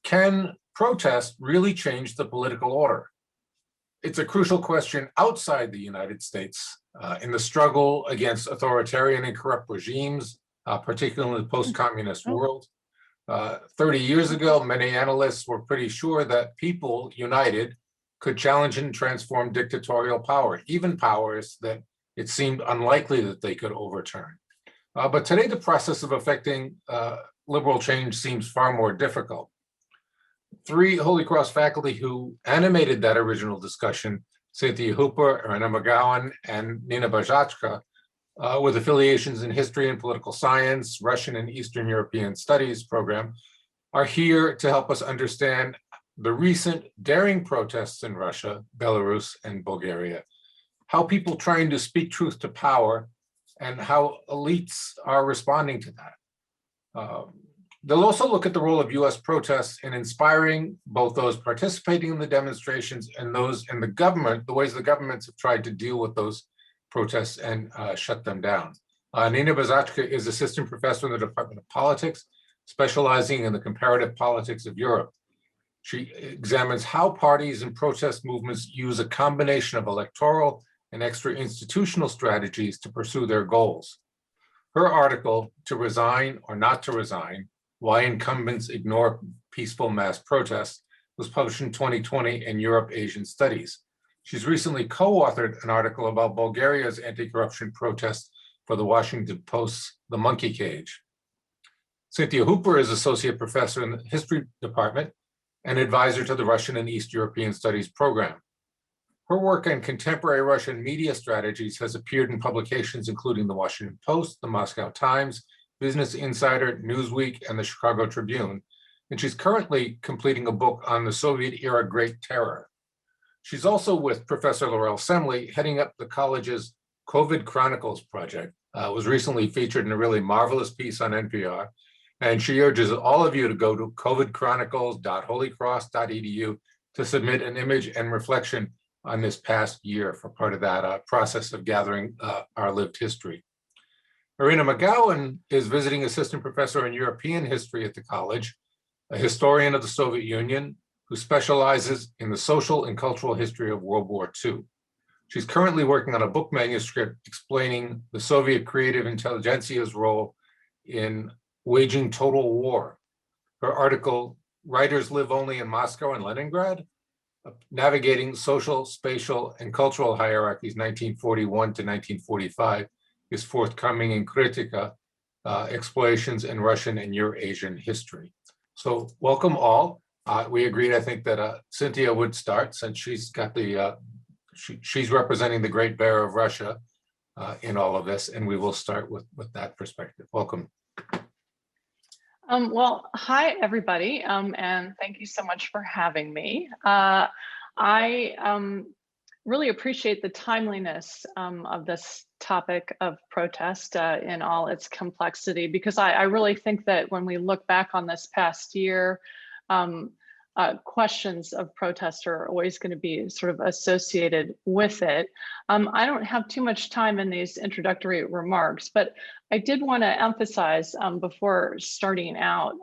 Can protest really change the political order? It's a crucial question outside the United States in the struggle against authoritarian and corrupt regimes, particularly in the post-communist world. 30 years ago, many analysts were pretty sure that people united could challenge and transform dictatorial power, even powers that it seemed unlikely that they could overturn. But today, the process of effecting liberal change seems far more difficult. Three Holy Cross faculty who animated that original discussion, Cynthia Hooper, Erina Megowan, and Nina Barzachka, with affiliations in history and political science, Russian and Eastern European studies program, are here to help us understand the recent daring protests in Russia, Belarus, and Bulgaria, how people trying to speak truth to power, and how elites are responding to that. They'll also look at the role of US protests in inspiring both those participating in the demonstrations and those in the government, the ways the governments have tried to deal with those protests and shut them down. Nina Barzachka is assistant professor in the Department of Politics, specializing in the comparative politics of Europe. She examines how parties and protest movements use a combination of electoral and extra-institutional strategies to pursue their goals. Her article, "To Resign or Not to Resign, Why Incumbents Ignore Peaceful Mass Protests," was published in 2020 in Europe Asian Studies. She's recently co-authored an article about Bulgaria's anti-corruption protests for the Washington Post's The Monkey Cage. Cynthia Hooper is associate professor in the history department and advisor to the Russian and East European Studies program. Her work on contemporary Russian media strategies has appeared in publications including the Washington Post, the Moscow Times, Business Insider, Newsweek, and the Chicago Tribune, and she's currently completing a book on the Soviet-era Great Terror. She's also with Professor Laurel Semley, heading up the college's COVID Chronicles project. Was recently featured in a really marvelous piece on NPR, and she urges all of you to go to covidchronicles.holycross.edu to submit an image and reflection on this past year for part of that process of gathering our lived history. Erina Megowan is visiting assistant professor in European history at the college, a historian of the Soviet Union who specializes in the social and cultural history of World War II. She's currently working on a book manuscript explaining the Soviet creative intelligentsia's role in waging total war. Her article, "Writers Live Only in Moscow and Leningrad? Navigating Social, Spatial, and Cultural Hierarchies 1941 to 1945, is forthcoming in Kritika, Explorations in Russian and Eurasian History." So welcome all. We agreed, I think, that Cynthia would start since she's got the, she's representing the Great Bear of Russia in all of this, and we will start with that perspective. Welcome. Well, hi, everybody, and thank you so much for having me. I really appreciate the timeliness of this topic of protest in all its complexity, because I really think that when we look back on this past year, questions of protest are always going to be sort of associated with it. I don't have too much time in these introductory remarks, but I did want to emphasize before starting out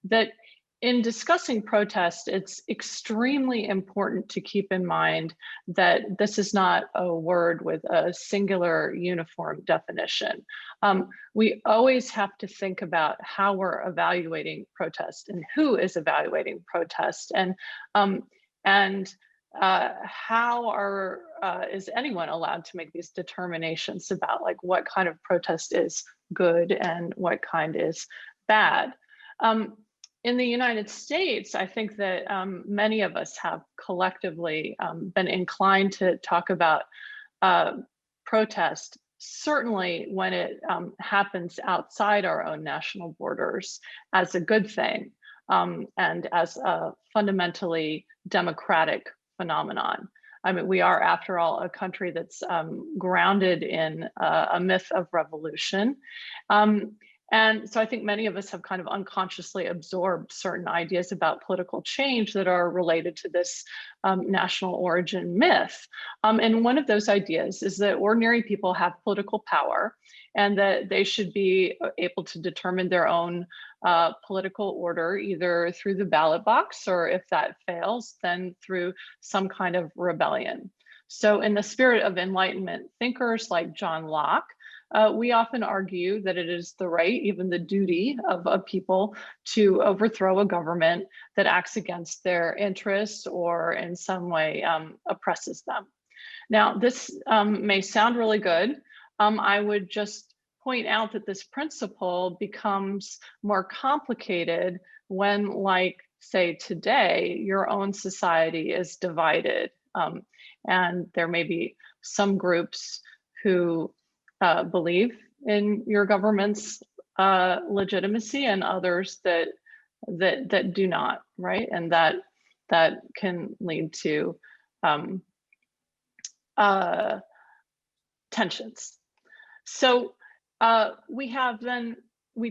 that in discussing protest, it's extremely important to keep in mind that this is not a word with a singular uniform definition. We always have to think about how we're evaluating protest and who is evaluating protest, and how is anyone allowed to make these determinations about like what kind of protest is good and what kind is bad. In the United States, I think that many of us have collectively been inclined to talk about protest, certainly when it happens outside our own national borders, as a good thing and as a fundamentally democratic phenomenon. I mean, we are, after all, a country that's grounded in a myth of revolution. And so I think many of us have kind of unconsciously absorbed certain ideas about political change that are related to this national origin myth. And one of those ideas is that ordinary people have political power and that they should be able to determine their own political order, either through the ballot box, or if that fails, then through some kind of rebellion. So in the spirit of Enlightenment thinkers like John Locke, we often argue that it is the right, even the duty of a people to overthrow a government that acts against their interests or in some way oppresses them. Now, this may sound really good. I would just point out that this principle becomes more complicated when, like, say today, your own society is divided. And there may be some groups who believe in your government's legitimacy and others that do not, right? And that can lead to tensions. So we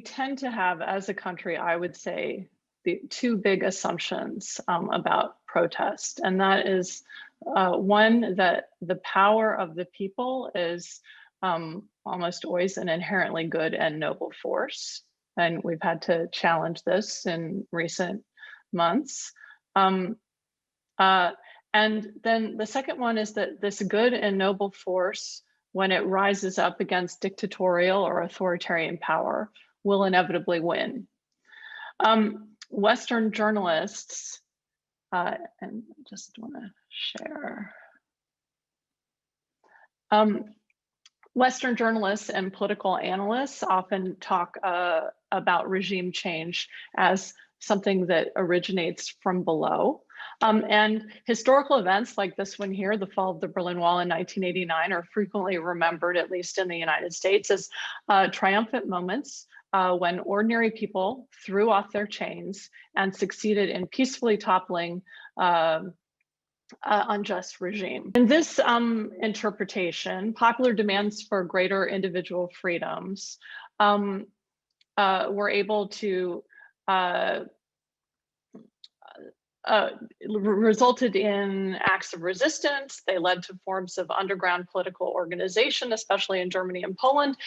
tend to have, as a country, I would say, the two big assumptions about protest. And that is one, that the power of the people is almost always an inherently good and noble force. And we've had to challenge this in recent months. And then the second one is that this good and noble force, when it rises up against dictatorial or authoritarian power, will inevitably win. Western journalists, and I just want to share. Western journalists and political analysts often talk about regime change as something that originates from below. And historical events like this one here, the fall of the Berlin Wall in 1989, are frequently remembered, at least in the United States, as triumphant moments when ordinary people threw off their chains and succeeded in peacefully toppling unjust regime. In this interpretation, popular demands for greater individual freedoms were able to resulted in acts of resistance. They led to forms of underground political organization, especially in Germany and Poland.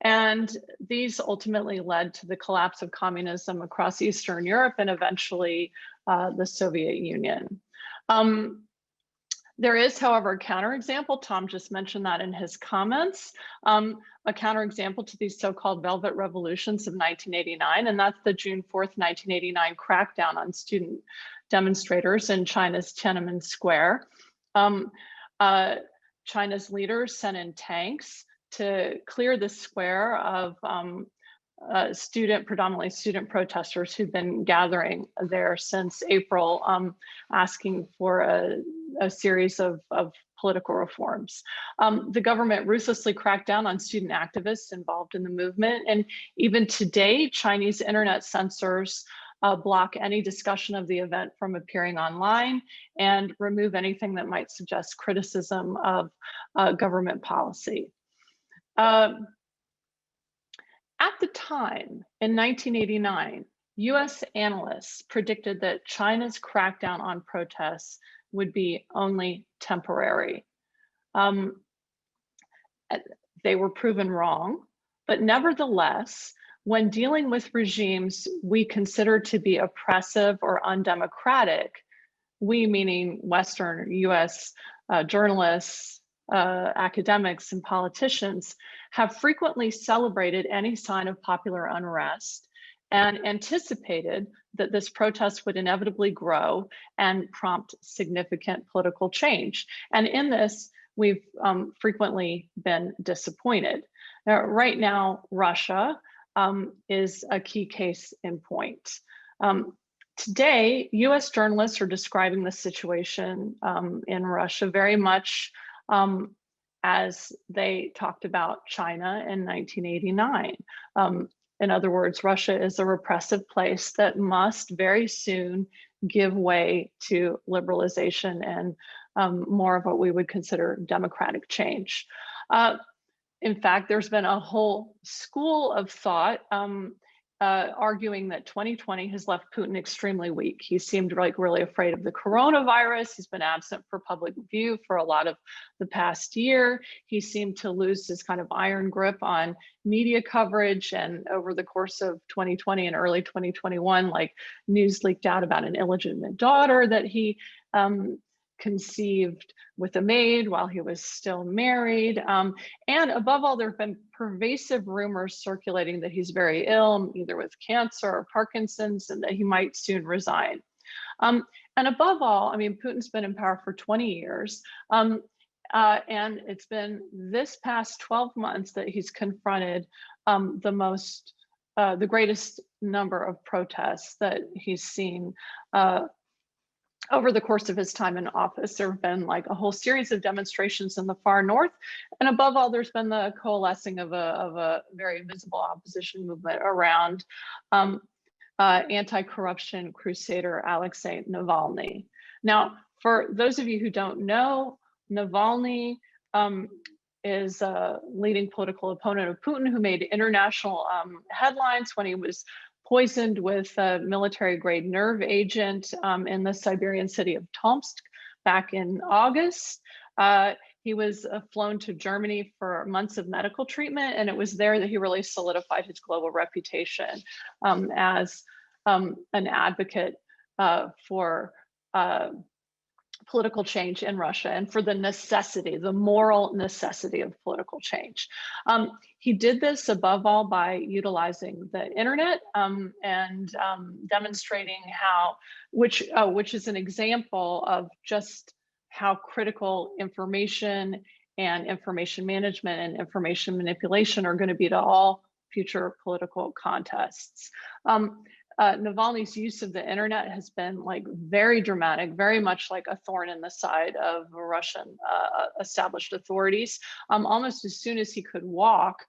And these ultimately led to the collapse of communism across Eastern Europe and eventually the Soviet Union. There is, however, a counterexample. Tom just mentioned that in his comments. A counterexample to these so-called Velvet Revolutions of 1989, and that's the June 4th, 1989 crackdown on student demonstrators in China's Tiananmen Square. China's leaders sent in tanks to clear the square of predominantly student protesters who've been gathering there since April, asking for a series of political reforms. The government ruthlessly cracked down on student activists involved in the movement. And even today, Chinese internet censors block any discussion of the event from appearing online and remove anything that might suggest criticism of government policy. At the time, in 1989, US analysts predicted that China's crackdown on protests would be only temporary. They were proven wrong, but nevertheless, when dealing with regimes we consider to be oppressive or undemocratic, we meaning Western US journalists, academics, and politicians, have frequently celebrated any sign of popular unrest and anticipated that this protest would inevitably grow and prompt significant political change. And in this, we've frequently been disappointed. Now, right now, Russia is a key case in point. Today, US journalists are describing the situation in Russia very much as they talked about China in 1989. In other words, Russia is a repressive place that must very soon give way to liberalization and more of what we would consider democratic change. In fact, there's been a whole school of thought arguing that 2020 has left Putin extremely weak. He seemed like really afraid of the coronavirus. He's been absent for public view for a lot of the past year. He seemed to lose his kind of iron grip on media coverage. And over the course of 2020 and early 2021, like news leaked out about an illegitimate daughter that he conceived with a maid while he was still married. And above all, there have been pervasive rumors circulating that he's very ill, either with cancer or Parkinson's, and that he might soon resign. And above all, I mean, Putin's been in power for 20 years. And it's been this past 12 months that he's confronted the greatest number of protests that he's seen over the course of his time in office. There have been like a whole series of demonstrations in the far north. And above all, there's been the coalescing of a very visible opposition movement around anti-corruption crusader Alexei Navalny. Now, for those of you who don't know, Navalny is a leading political opponent of Putin who made international headlines when he was poisoned with a military-grade nerve agent in the Siberian city of Tomsk back in August. He was flown to Germany for months of medical treatment, and it was there that he really solidified his global reputation as an advocate for political change in Russia and for the necessity, the moral necessity of political change. He did this above all by utilizing the internet and demonstrating how, which is an example of just how critical information and information management and information manipulation are going to be to all future political contests. Navalny's use of the internet has been like very dramatic, very much like a thorn in the side of Russian established authorities. Almost as soon as he could walk,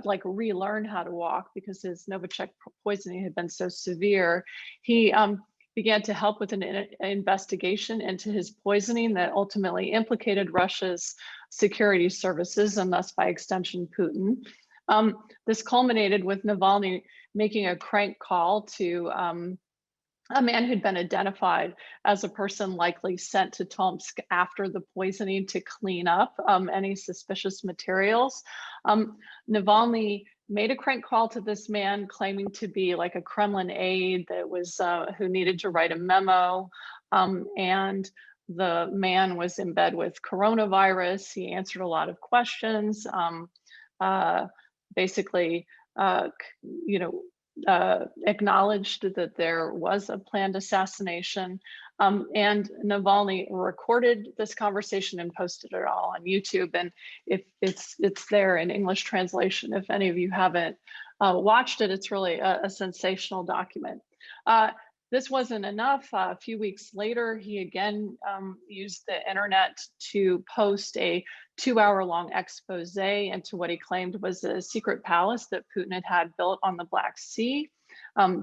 like relearn how to walk because his Novichok poisoning had been so severe, he began to help with an investigation into his poisoning that ultimately implicated Russia's security services and thus by extension Putin. This culminated with Navalny making a crank call to a man who'd been identified as a person likely sent to Tomsk after the poisoning to clean up any suspicious materials. Navalny made a crank call to this man claiming to be like a Kremlin aide that was who needed to write a memo, and the man was in bed with coronavirus. He answered a lot of questions. Basically, acknowledged that there was a planned assassination. And Navalny recorded this conversation and posted it all on YouTube. And if it's there in English translation, if any of you haven't watched it, it's really a sensational document. This wasn't enough. A few weeks later, he again used the internet to post a 2-hour-long expose into what he claimed was a secret palace that Putin had built on the Black Sea.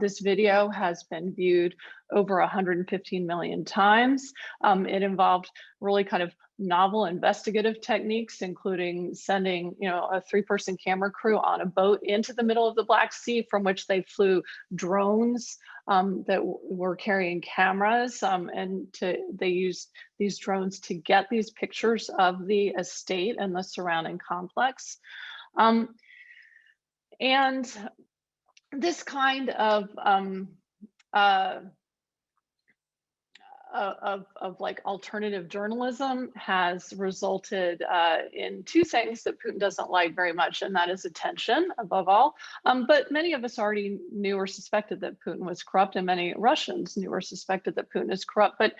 This video has been viewed over 115 million times. It involved really kind of novel investigative techniques, including sending, a 3-person camera crew on a boat into the middle of the Black Sea, from which they flew drones that were carrying cameras, and they used these drones to get these pictures of the estate and the surrounding complex. And this kind of like alternative journalism has resulted in two things that Putin doesn't like very much, and that is attention above all. But many of us already knew or suspected that Putin was corrupt, and many Russians knew or suspected that Putin is corrupt. But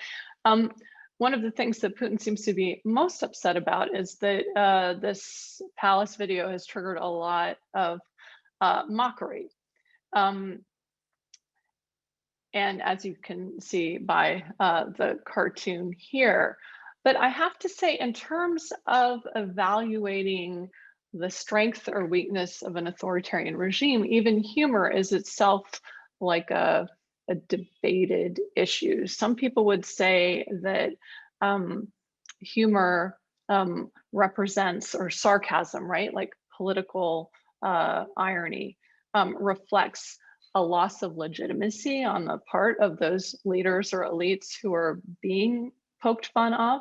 one of the things that Putin seems to be most upset about is that this palace video has triggered a lot of mockery. And as you can see by the cartoon here. But I have to say, in terms of evaluating the strength or weakness of an authoritarian regime, even humor is itself like a debated issue. Some people would say that humor represents, or sarcasm, right? Like political irony reflects a loss of legitimacy on the part of those leaders or elites who are being poked fun of,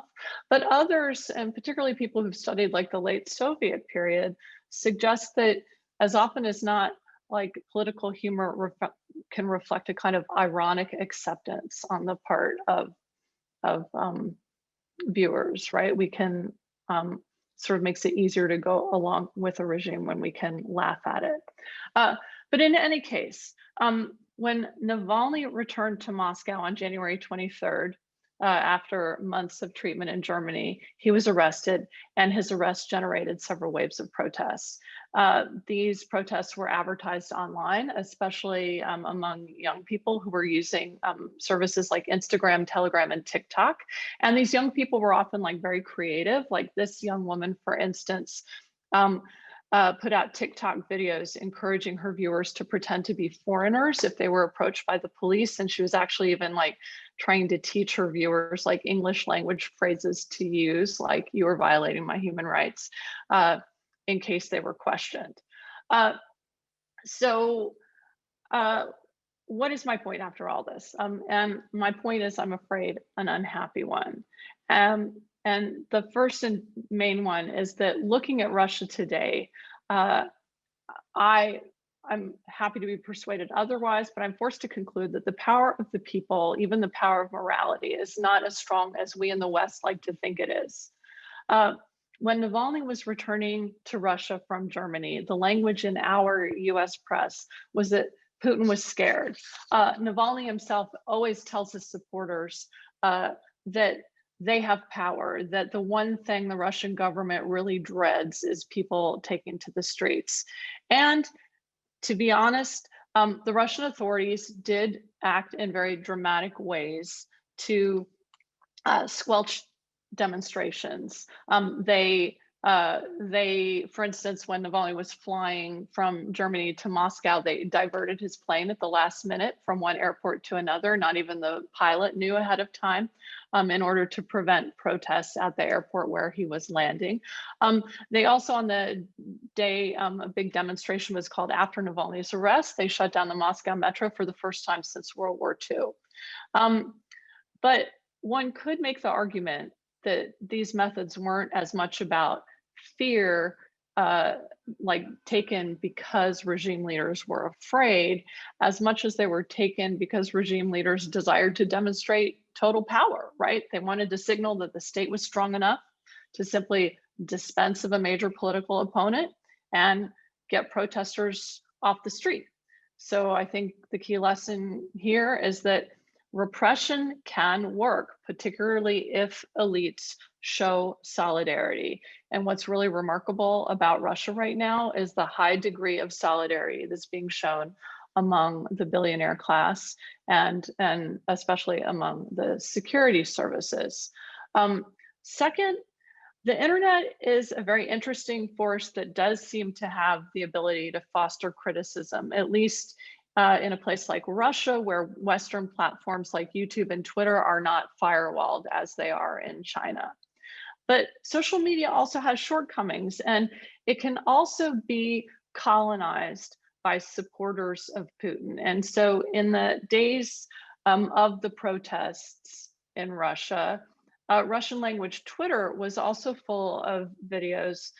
but others, and particularly people who've studied like the late Soviet period, suggest that as often as not, like political humor can reflect a kind of ironic acceptance on the part of viewers, right? We can sort of makes it easier to go along with a regime when we can laugh at it. But in any case, when Navalny returned to Moscow on January 23rd, after months of treatment in Germany, he was arrested, and his arrest generated several waves of protests. These protests were advertised online, especially among young people who were using services like Instagram, Telegram, and TikTok. And these young people were often like very creative. Like this young woman, for instance, put out TikTok videos encouraging her viewers to pretend to be foreigners if they were approached by the police. And she was actually even like trying to teach her viewers like English language phrases to use, like "you are violating my human rights," in case they were questioned. So what is my point after all this? And my point is, I'm afraid, an unhappy one. And the first and main one is that looking at Russia today, I'm happy to be persuaded otherwise, but I'm forced to conclude that the power of the people, even the power of morality, is not as strong as we in the West like to think it is. When Navalny was returning to Russia from Germany, the language in our US press was that Putin was scared. Navalny himself always tells his supporters that they have power, that the one thing the Russian government really dreads is people taking to the streets. And to be honest, the Russian authorities did act in very dramatic ways to squelch demonstrations. They, for instance, when Navalny was flying from Germany to Moscow, they diverted his plane at the last minute from one airport to another. Not even the pilot knew ahead of time, in order to prevent protests at the airport where he was landing. They also, on the day a big demonstration was called after Navalny's arrest, they shut down the Moscow metro for the first time since World War II. But one could make the argument that these methods weren't as much about fear, like taken because regime leaders were afraid, as much as they were taken because regime leaders desired to demonstrate total power, right? They wanted to signal that the state was strong enough to simply dispense of a major political opponent and get protesters off the street. So I think the key lesson here is that repression can work, particularly if elites show solidarity. And what's really remarkable about Russia right now is the high degree of solidarity that's being shown among the billionaire class and especially among the security services. Second, the internet is a very interesting force that does seem to have the ability to foster criticism, at least in a place like Russia, where Western platforms like YouTube and Twitter are not firewalled as they are in China. But social media also has shortcomings, and it can also be colonized by supporters of Putin. And so in the days of the protests in Russia, Russian language Twitter was also full of videos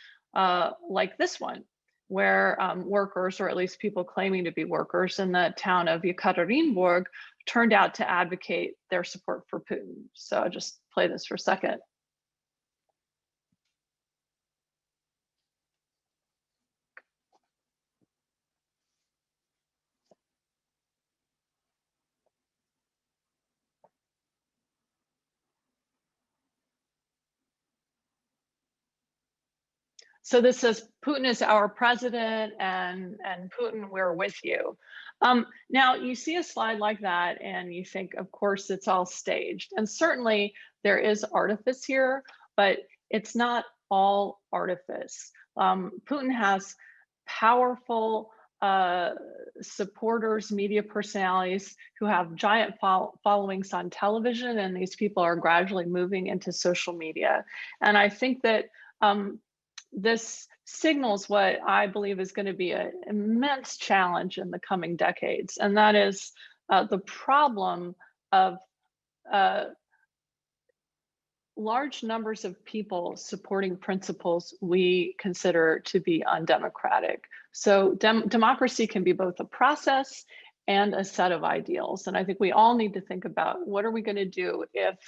like this one, where workers, or at least people claiming to be workers in the town of Yekaterinburg, turned out to advocate their support for Putin. So I'll just play this for a second. So this says, Putin is our president, and Putin, we're with you. Now you see a slide like that and you think, of course, it's all staged. And certainly there is artifice here, but it's not all artifice. Putin has powerful supporters, media personalities who have giant followings on television, and these people are gradually moving into social media. And I think that this signals what I believe is going to be an immense challenge in the coming decades, and that is the problem of large numbers of people supporting principles we consider to be undemocratic. So democracy can be both a process and a set of ideals. And I think we all need to think about what are we going to do if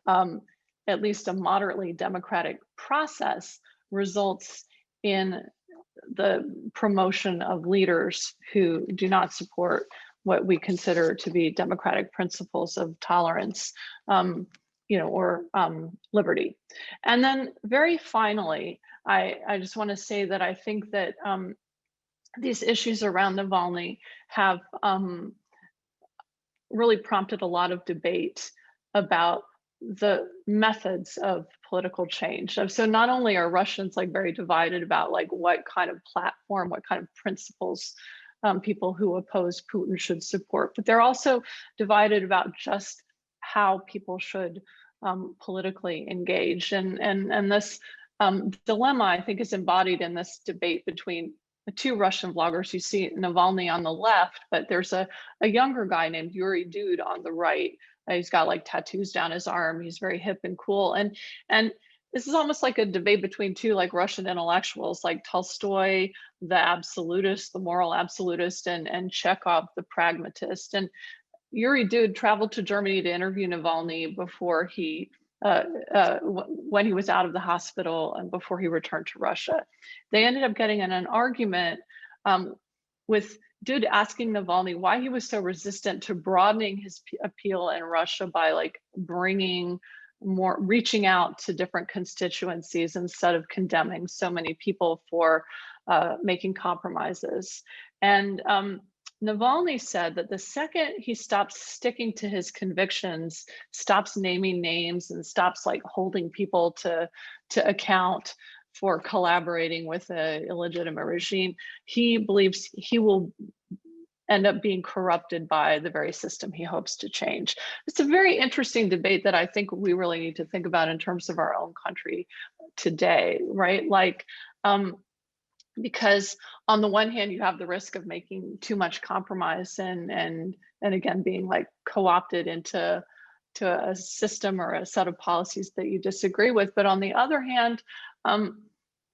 at least a moderately democratic process results in the promotion of leaders who do not support what we consider to be democratic principles of tolerance, or liberty. And then very finally, I just want to say that I think that these issues around Navalny have really prompted a lot of debate about the methods of political change. So not only are Russians very divided about what kind of platform, what kind of principles people who oppose Putin should support, but they're also divided about just how people should politically engage. And this dilemma, I think, is embodied in this debate between the two Russian bloggers. You see Navalny on the left, but there's a younger guy named Yuri Dude on the right. He's got tattoos down his arm. He's very hip and cool. And this is almost like a debate between two Russian intellectuals, like Tolstoy, the absolutist, the moral absolutist, and Chekhov, the pragmatist. And Yuri Dude traveled to Germany to interview Navalny before he, when he was out of the hospital and before he returned to Russia. They ended up getting in an argument with Dude asking Navalny why he was so resistant to broadening his appeal in Russia by bringing more, reaching out to different constituencies instead of condemning so many people for making compromises. And Navalny said that the second he stops sticking to his convictions, stops naming names, and stops holding people to account for collaborating with an illegitimate regime, he believes he will end up being corrupted by the very system he hopes to change. It's a very interesting debate that I think we really need to think about in terms of our own country today, right? Because on the one hand, you have the risk of making too much compromise and again being co-opted into a system or a set of policies that you disagree with. But on the other hand,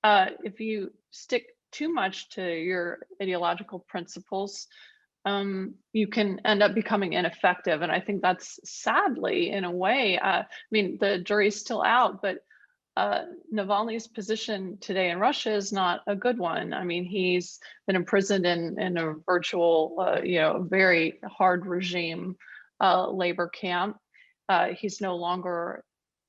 if you stick too much to your ideological principles, you can end up becoming ineffective. And I think that's sadly, in a way, the jury's still out, but Navalny's position today in Russia is not a good one. He's been imprisoned in a virtual, very hard regime labor camp. He's no longer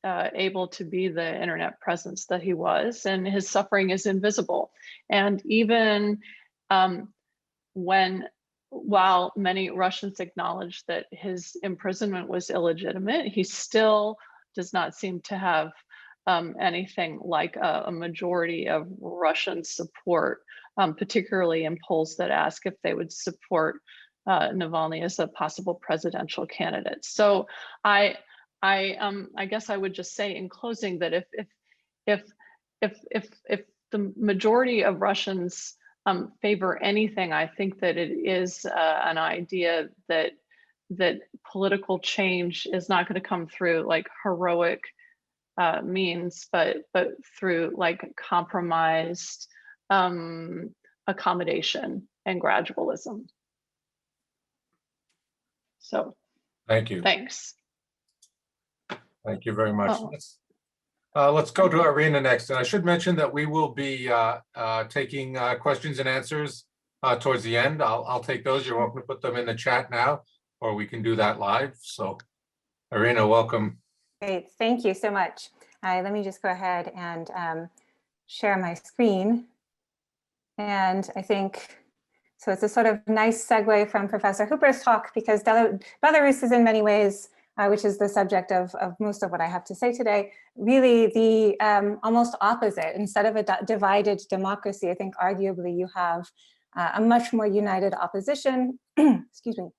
able to be the internet presence that he was, and his suffering is invisible. And even while many Russians acknowledge that his imprisonment was illegitimate, he still does not seem to have anything like a majority of Russian support, particularly in polls that ask if they would support Navalny as a possible presidential candidate. So I guess I would just say in closing that if the majority of Russians favor anything, I think that it is an idea that political change is not going to come through heroic means, but through compromised accommodation and gradualism. So thank you. Thanks. Thank you very much. Oh. Let's go to Erina next. And I should mention that we will be taking questions and answers towards the end. I'll take those. You're welcome to put them in the chat now, or we can do that live. So Erina, welcome. Great, thank you so much. Let me just go ahead and share my screen. And I think, so it's a sort of nice segue from Professor Hooper's talk, because Belarus is in many ways, which is the subject of most of what I have to say today, really the almost opposite. Instead of a divided democracy, I think arguably you have a much more united opposition, excuse me,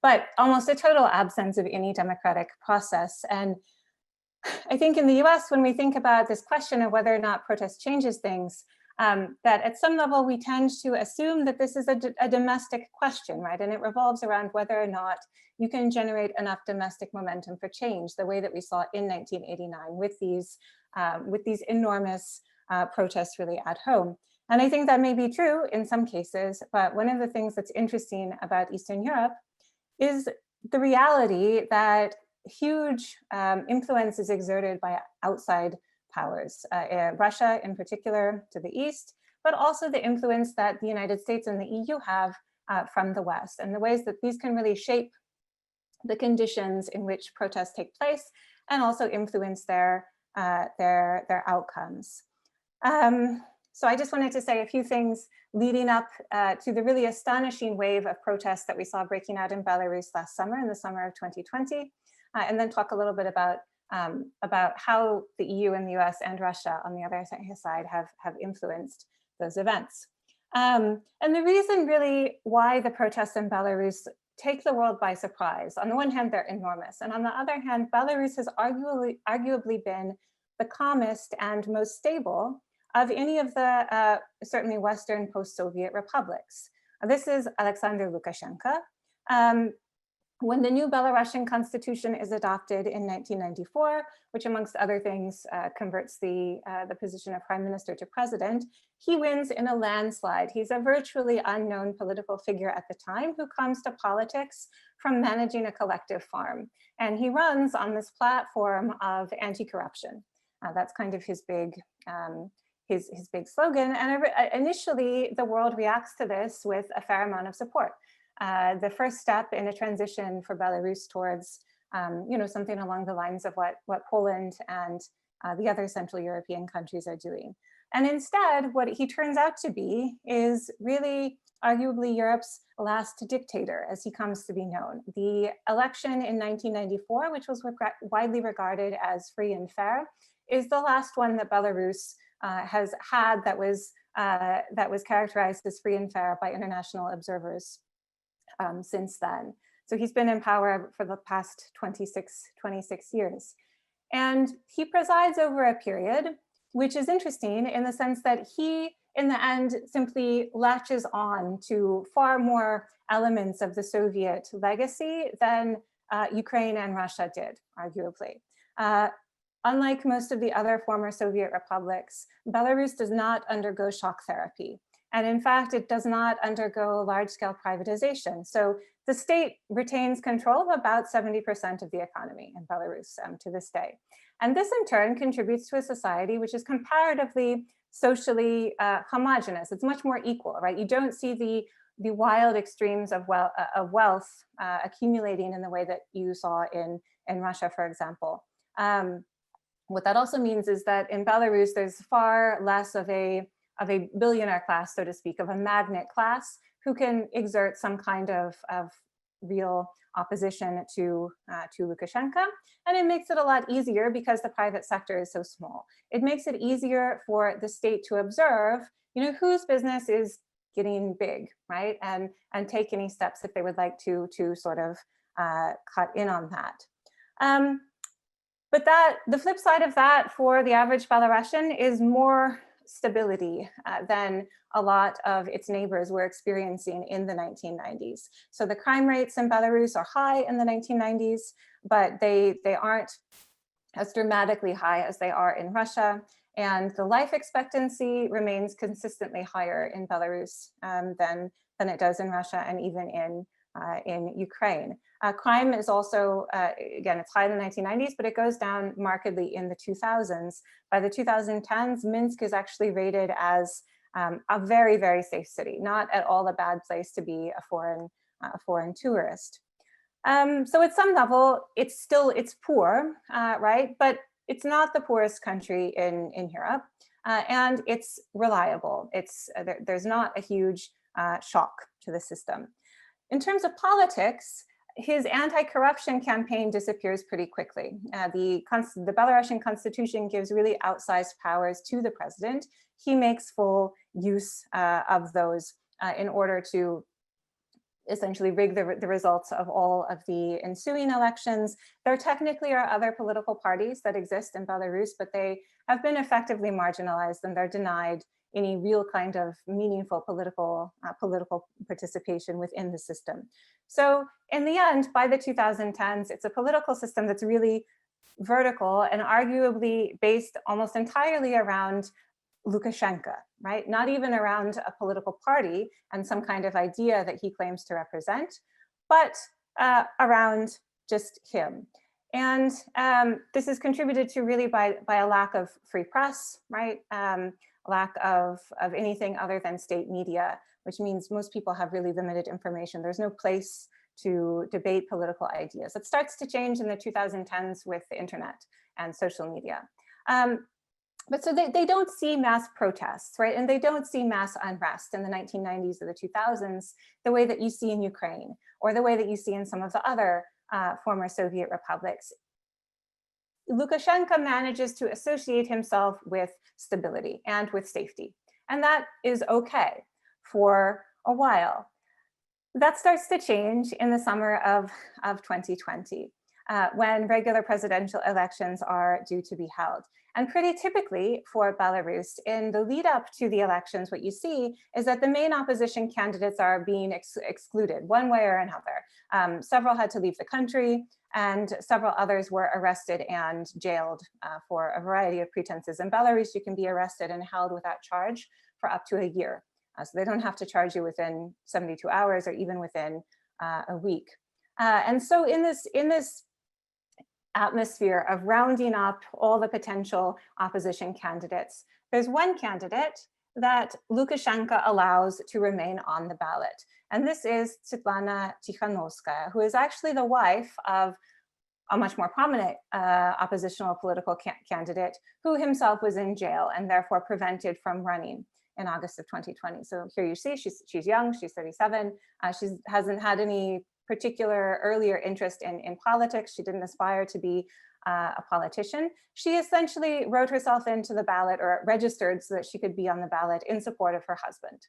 but almost a total absence of any democratic process. And I think in the US, when we think about this question of whether or not protest changes things, that at some level we tend to assume that this is a domestic question, right? And it revolves around whether or not you can generate enough domestic momentum for change, the way that we saw in 1989 with these enormous protests really at home. And I think that may be true in some cases, but one of the things that's interesting about Eastern Europe is the reality that huge influence is exerted by outside powers, Russia in particular to the east, but also the influence that the United States and the EU have from the West, and the ways that these can really shape the conditions in which protests take place and also influence their outcomes. So I just wanted to say a few things leading up to the really astonishing wave of protests that we saw breaking out in Belarus last summer, in the summer of 2020, and then talk a little bit about how the EU and the US and Russia on the other side have influenced those events. And the reason really why the protests in Belarus take the world by surprise, on the one hand, they're enormous. And on the other hand, Belarus has arguably been the calmest and most stable of any of the certainly Western post-Soviet republics. This is Alexander Lukashenko. When the new Belarusian constitution is adopted in 1994, which amongst other things converts the position of prime minister to president, he wins in a landslide. He's a virtually unknown political figure at the time who comes to politics from managing a collective farm. And he runs on this platform of anti-corruption. That's kind of his big slogan. And initially, the world reacts to this with a fair amount of support. The first step in a transition for Belarus towards, something along the lines of what Poland and the other Central European countries are doing. And instead, what he turns out to be is really arguably Europe's last dictator, as he comes to be known. The election in 1994, which was widely regarded as free and fair, is the last one that Belarus has had that was characterized as free and fair by international observers since then. So he's been in power for the past 26 years. And he presides over a period which is interesting in the sense that he, in the end, simply latches on to far more elements of the Soviet legacy than Ukraine and Russia did, arguably. Unlike most of the other former Soviet republics, Belarus does not undergo shock therapy. And in fact, it does not undergo large-scale privatization. So the state retains control of about 70% of the economy in Belarus to this day. And this in turn contributes to a society which is comparatively socially homogenous. It's much more equal, right? You don't see the wild extremes of wealth accumulating in the way that you saw in Russia, for example. What that also means is that in Belarus, there's far less of a billionaire class, so to speak, of a magnet class who can exert some kind of real opposition to Lukashenko. And it makes it a lot easier because the private sector is so small. It makes it easier for the state to observe, whose business is getting big, right? And take any steps if they would like to sort of cut in on that. But the flip side of that for the average Belarusian is more stability than a lot of its neighbors were experiencing in the 1990s. So the crime rates in Belarus are high in the 1990s, but they aren't as dramatically high as they are in Russia. And the life expectancy remains consistently higher in Belarus than it does in Russia and even in Ukraine. Crime is also, again, it's high in the 1990s, but it goes down markedly in the 2000s. By the 2010s, Minsk is actually rated as a very, very safe city, not at all a bad place to be a foreign tourist. So at some level, it's poor, right? But it's not the poorest country in Europe, and it's reliable. There's not a huge shock to the system. In terms of politics, his anti-corruption campaign disappears pretty quickly. The Belarusian constitution gives really outsized powers to the president. He makes full use of those in order to essentially rig the results of all of the ensuing elections. There technically are other political parties that exist in Belarus, but they have been effectively marginalized and they're denied any real kind of meaningful political participation within the system. So in the end, by the 2010s, it's a political system that's really vertical and arguably based almost entirely around Lukashenko, right? Not even around a political party and some kind of idea that he claims to represent, but around just him. And this is contributed to really by a lack of free press, right? Lack of anything other than state media, which means most people have really limited information. There's no place to debate political ideas. It starts to change in the 2010s with the internet and social media. But so they don't see mass protests, right? And they don't see mass unrest in the 1990s or the 2000s, the way that you see in Ukraine, or the way that you see in some of the other former Soviet republics. Lukashenko manages to associate himself with stability and with safety. And that is okay for a while. That starts to change in the summer of 2020, when regular presidential elections are due to be held. And pretty typically for Belarus, in the lead up to the elections, what you see is that the main opposition candidates are being excluded one way or another. Several had to leave the country, and several others were arrested and jailed for a variety of pretenses. In Belarus, you can be arrested and held without charge for up to a year. So they don't have to charge you within 72 hours or even within a week. And so in this atmosphere of rounding up all the potential opposition candidates, there's one candidate that Lukashenko allows to remain on the ballot. And this is Svetlana Tikhanovskaya, who is actually the wife of a much more prominent oppositional political candidate who himself was in jail and therefore prevented from running in August of 2020. So here you see she's young, she's 37. She hasn't had any particular earlier interest in politics. She didn't aspire to be a politician. She essentially wrote herself into the ballot, or registered so that she could be on the ballot in support of her husband.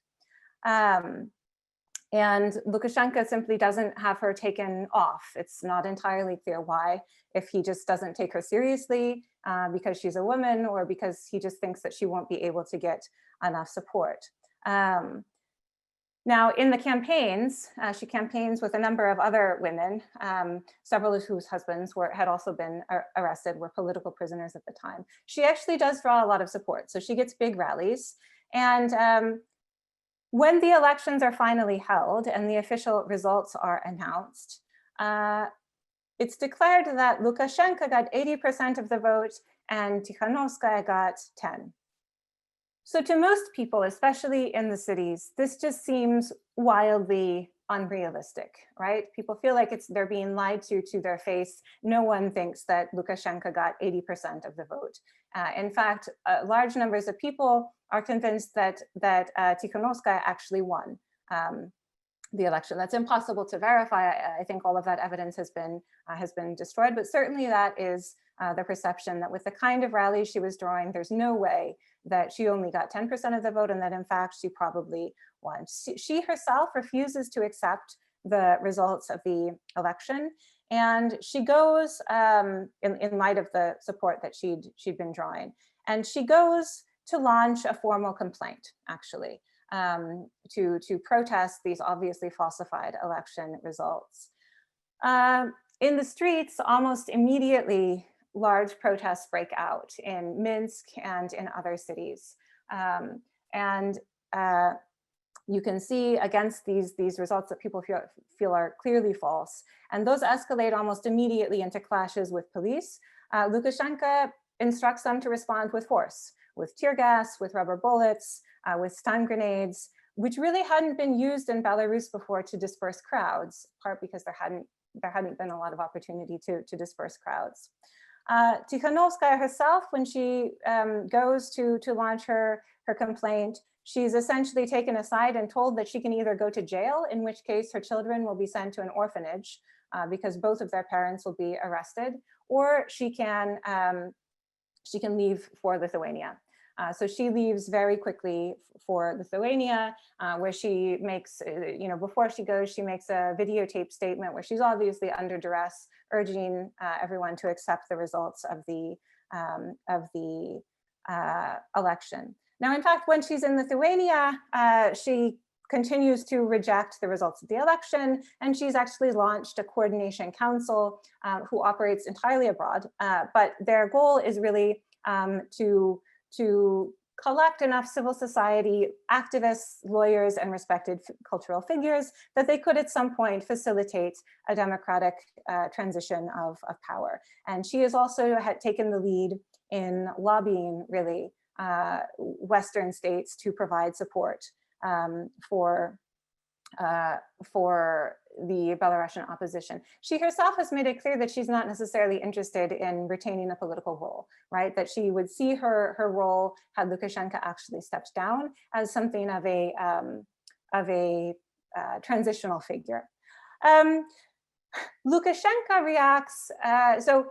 And Lukashenko simply doesn't have her taken off. It's not entirely clear why, if he just doesn't take her seriously because she's a woman, or because he just thinks that she won't be able to get enough support. Now, in the campaigns, she campaigns with a number of other women, several of whose husbands had also been arrested, were political prisoners at the time. She actually does draw a lot of support, so she gets big rallies. And when the elections are finally held and the official results are announced, it's declared that Lukashenko got 80% of the vote and Tikhanovskaya got 10. So to most people, especially in the cities, this just seems wildly unrealistic, right? People feel like they're being lied to their face. No one thinks that Lukashenko got 80% of the vote. In fact, large numbers of people are convinced that Tikhanovskaya actually won the election. That's impossible to verify. I think all of that evidence has been destroyed, but certainly that is the perception, that with the kind of rally she was drawing, there's no way that she only got 10% of the vote, and that in fact she probably won. She herself refuses to accept the results of the election, and she goes in light of the support that she'd been drawing, and she goes to launch a formal complaint, actually, to protest these obviously falsified election results. In the streets, almost immediately, large protests break out in Minsk and in other cities. You can see against these results that people feel are clearly false. And those escalate almost immediately into clashes with police. Lukashenko instructs them to respond with force, with tear gas, with rubber bullets, with stun grenades, which really hadn't been used in Belarus before to disperse crowds, in part because there hadn't been a lot of opportunity to disperse crowds. Tikhanovskaya herself, when she goes to launch her complaint, she's essentially taken aside and told that she can either go to jail, in which case her children will be sent to an orphanage because both of their parents will be arrested, or she can leave for Lithuania. So she leaves very quickly for Lithuania, where she makes, before she goes, she makes a videotape statement where she's obviously under duress, urging everyone to accept the results of the election. Now, in fact, when she's in Lithuania, she continues to reject the results of the election, and she's actually launched a coordination council who operates entirely abroad. But their goal is really to collect enough civil society activists, lawyers, and respected cultural figures that they could at some point facilitate a democratic transition of power. And she has also taken the lead in lobbying, really, Western states to provide support for the Belarusian opposition. She herself has made it clear that she's not necessarily interested in retaining a political role, right? That she would see her role, had Lukashenko actually stepped down, as something of a transitional figure. Lukashenko reacts, so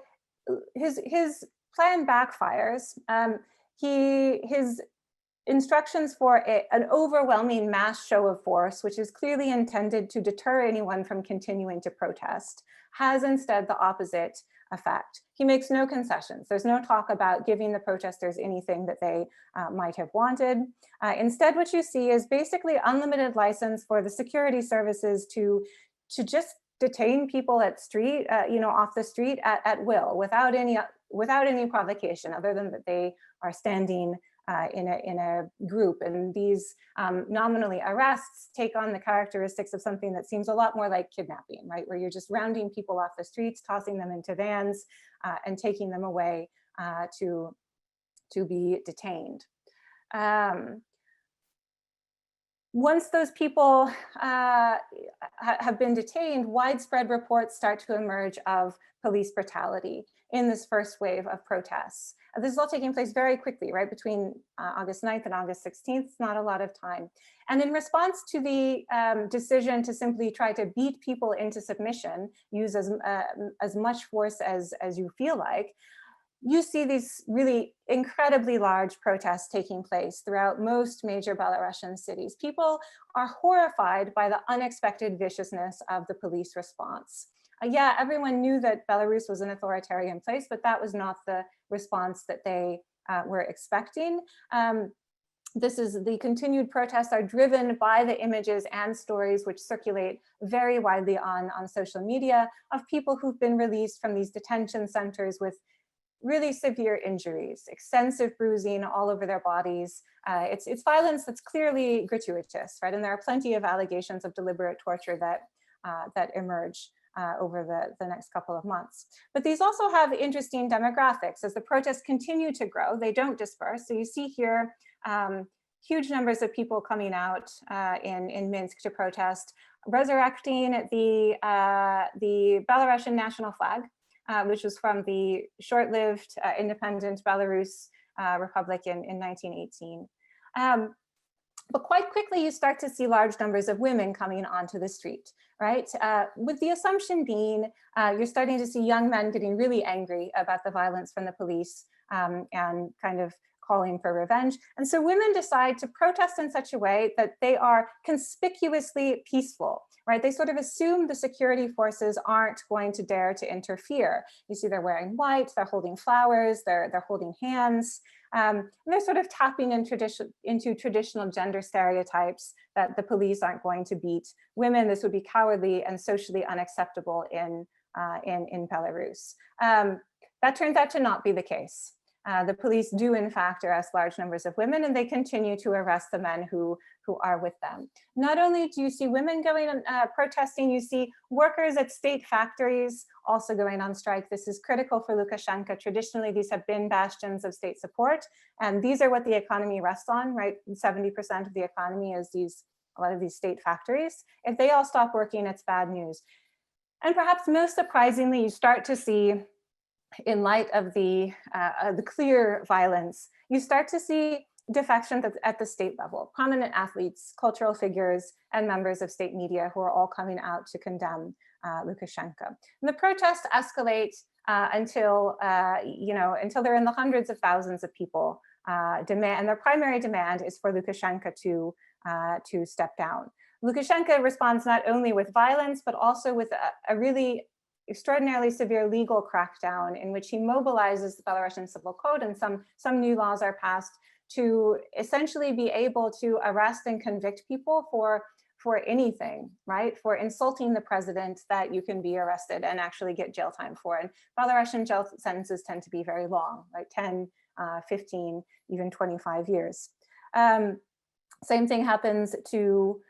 his plan backfires. His instructions for an overwhelming mass show of force, which is clearly intended to deter anyone from continuing to protest, has instead the opposite effect. He makes no concessions. There's no talk about giving the protesters anything that they might have wanted. Instead, what you see is basically unlimited license for the security services to just detain people at street, off the street at will, without any provocation, other than that they are standing in a group. And these nominally arrests take on the characteristics of something that seems a lot more like kidnapping, right? Where you're just rounding people off the streets, tossing them into vans, and taking them away to be detained. Once those people have been detained, widespread reports start to emerge of police brutality in this first wave of protests. This is all taking place very quickly, right? Between August 9th and August 16th, it's not a lot of time. And in response to the decision to simply try to beat people into submission, use as much force as you feel like, you see these really incredibly large protests taking place throughout most major Belarusian cities. People are horrified by the unexpected viciousness of the police response. Yeah, everyone knew that Belarus was an authoritarian place, but that was not the response that they were expecting. The continued protests are driven by the images and stories which circulate very widely on social media of people who've been released from these detention centers with really severe injuries, extensive bruising all over their bodies. It's violence that's clearly gratuitous, right? And there are plenty of allegations of deliberate torture that emerge over the next couple of months. But these also have interesting demographics. As the protests continue to grow, they don't disperse. So you see here huge numbers of people coming out in Minsk to protest, resurrecting the Belarusian national flag, which was from the short-lived independent Belarus Republic in 1918. But quite quickly, you start to see large numbers of women coming onto the street, right? With the assumption being, you're starting to see young men getting really angry about the violence from the police and kind of calling for revenge. And so women decide to protest in such a way that they are conspicuously peaceful, right? They sort of assume the security forces aren't going to dare to interfere. You see they're wearing white, they're holding flowers, they're holding hands. And they're sort of tapping into traditional gender stereotypes that the police aren't going to beat women. This would be cowardly and socially unacceptable in Belarus. That turns out to not be the case. The police do in fact arrest large numbers of women, and they continue to arrest the men who are with them. Not only do you see women going on protesting, you see workers at state factories also going on strike. This is critical for Lukashenko. Traditionally, these have been bastions of state support, and these are what the economy rests on, right? 70% of the economy is a lot of these state factories. If they all stop working, it's bad news. And perhaps most surprisingly, you start to see, in light of the clear violence, you start to see defection at the state level. Prominent athletes, cultural figures, and members of state media who are all coming out to condemn Lukashenko. And the protests escalate until they're in the hundreds of thousands of people and their primary demand is for Lukashenko to step down. Lukashenko responds not only with violence, but also with a really extraordinarily severe legal crackdown in which he mobilizes the Belarusian civil code, and some new laws are passed to essentially be able to arrest and convict people for anything, right? For insulting the president, that you can be arrested and actually get jail time for. And Belarusian jail sentences tend to be very long, right? 10, 15, even 25 years. Same thing happens to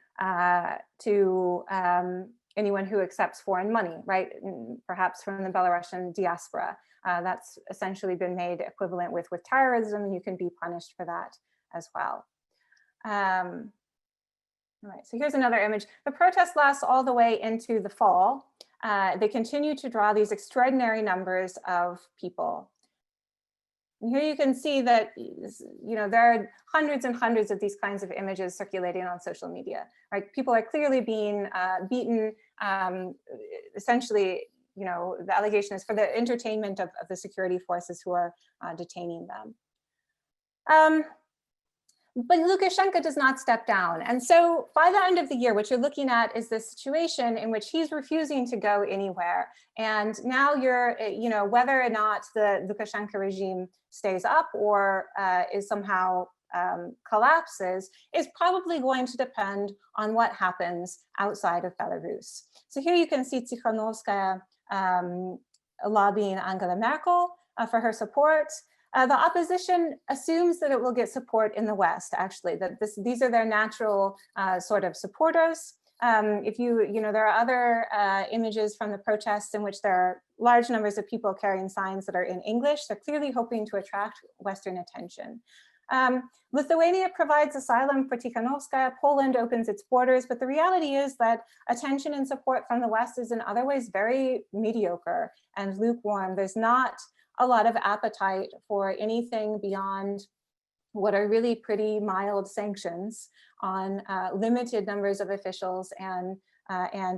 anyone who accepts foreign money, right? Perhaps from the Belarusian diaspora. That's essentially been made equivalent with terrorism, and you can be punished for that as well. All right, so here's another image. The protest lasts all the way into the fall. They continue to draw these extraordinary numbers of people. And here you can see that, you know, there are hundreds and hundreds of these kinds of images circulating on social media, right? People are clearly being beaten. Essentially, you know, the allegation is for the entertainment of the security forces who are detaining them. But Lukashenko does not step down. And so by the end of the year, what you're looking at is this situation in which he's refusing to go anywhere. And now you're, you know, whether or not the Lukashenko regime stays up or is somehow collapses is probably going to depend on what happens outside of Belarus. So here you can see Tikhanovskaya lobbying Angela Merkel for her support. The opposition assumes that it will get support in the West, actually, that these are their natural sort of supporters. If you know, there are other images from the protests in which there are large numbers of people carrying signs that are in English. They're clearly hoping to attract Western attention. Lithuania provides asylum for Tikhanovskaya. Poland opens its borders, but the reality is that attention and support from the West is in other ways very mediocre and lukewarm. There's not a lot of appetite for anything beyond what are really pretty mild sanctions on limited numbers of officials and